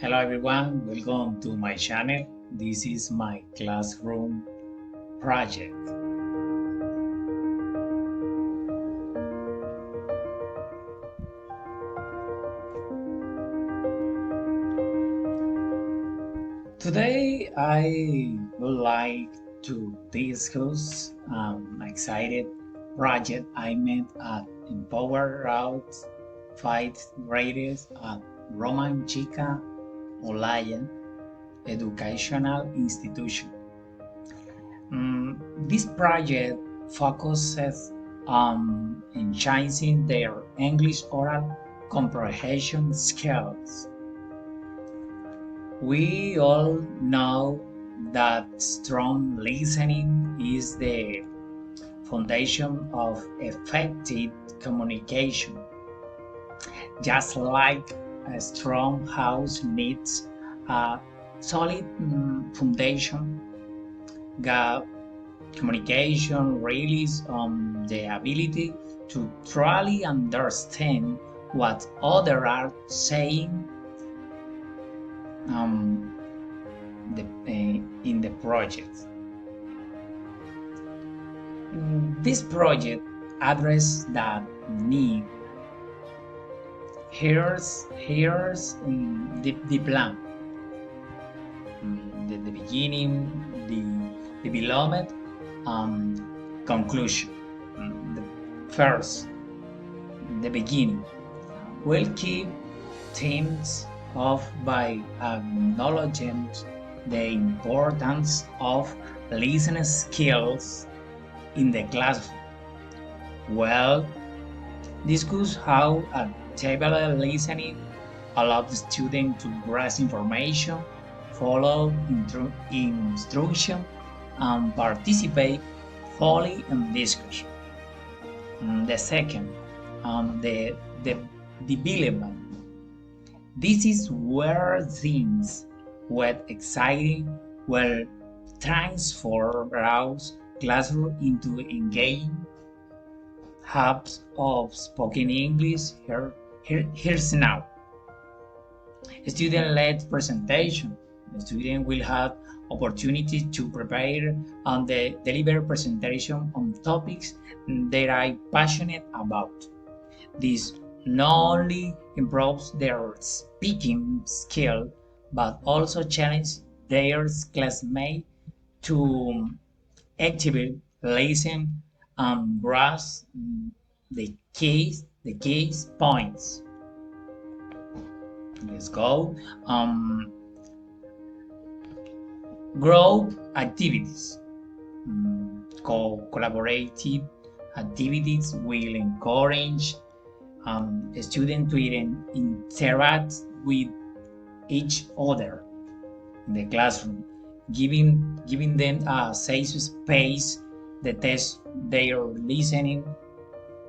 Hello everyone, welcome to my channel. This is my classroom project. Today I would like to discuss excited project I made at Empower Route 5 Graders at Roman Chica Olaya Educational Institution. This project focuses on enhancing their English oral comprehension skills. We all know that strong listening is the foundation of effective communication. Just like a strong house needs a solid foundation, communication relies on the ability to truly understand what others are saying um, in the project. This project addresses that need. Here's the plan. The beginning, the development, conclusion. The first, the beginning. We'll keep things off by acknowledging the importance of listening skills in the classroom. Well, discuss how table listening allows the student to grasp information, follow instruction, and participate fully in discussion. The second, the development. This is where things get exciting, will transform our classroom into engaging hubs of spoken English. Here's now. Student-led presentation. The student will have opportunity to prepare and deliver presentation on topics they are passionate about. This not only improves their speaking skill, but also challenges their classmates to actively listen and grasp the key points. Let's go. Group activities. Collaborative activities will encourage students to interact with each other in the classroom, giving them a safe space to test their listening,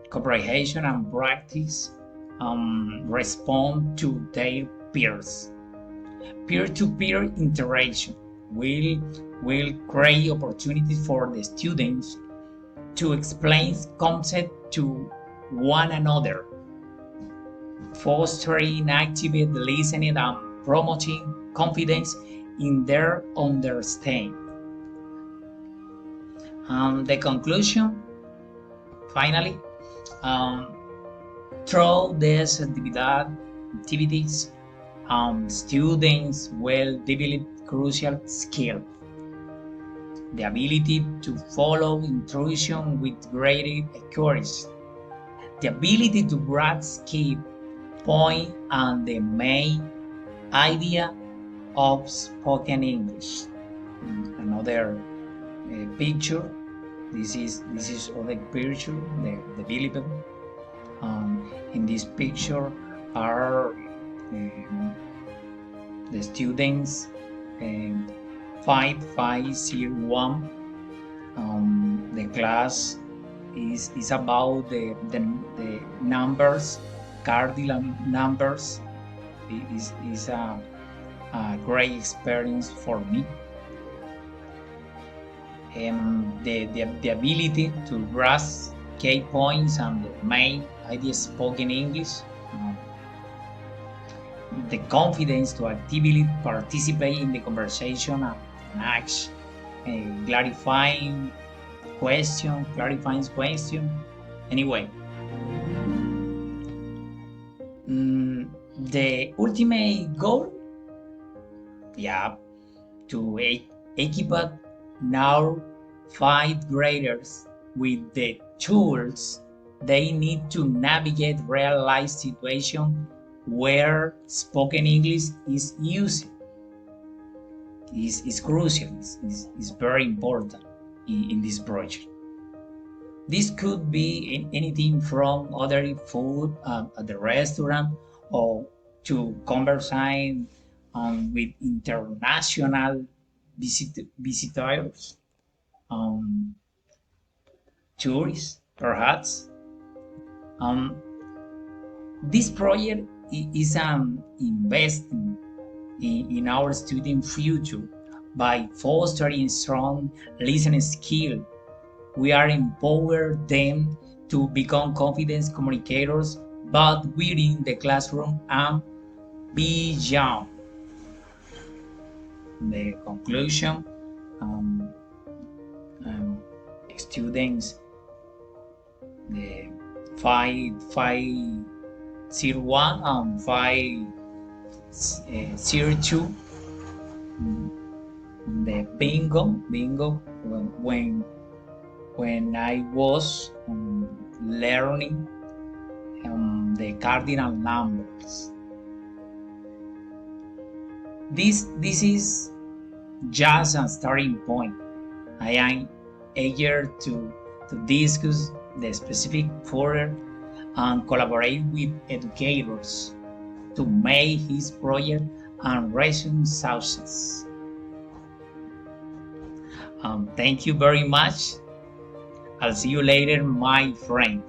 comprehension, and practice respond to their peers. Peer-to-peer interaction will create opportunities for the students to explain concepts to one another, fostering active listening and promoting confidence in their understanding. The conclusion, finally, through these activities, students will develop crucial skills: the ability to follow instruction with greater accuracy, the ability to grasp key point and the main idea of spoken English. Another picture. This is other picture. The development. In this picture are the students 5501. The class is about the numbers, cardinal numbers. It is a great experience for me. The ability to grasp key points and the main ideas spoken English. the confidence to actively participate in the conversation and ask clarifying question. Anyway, the ultimate goal, yeah, to equip now fifth graders with the tools they need to navigate real life situations where spoken English is used. Is crucial, is very important in this project. This could be anything from ordering food at the restaurant or to conversing with international visitors, um, tourists, perhaps. Um, this project is an investment in our student future by fostering strong listening skill. We are empowering them to become confident communicators, but within the classroom and beyond. The conclusion, um, um, students, the 501 and 502, the bingo when I was learning the cardinal numbers. This is just a starting point. I am eager to discuss the specific further and collaborate with educators to make his project and resume success. Thank you very much. I'll see you later, my friend.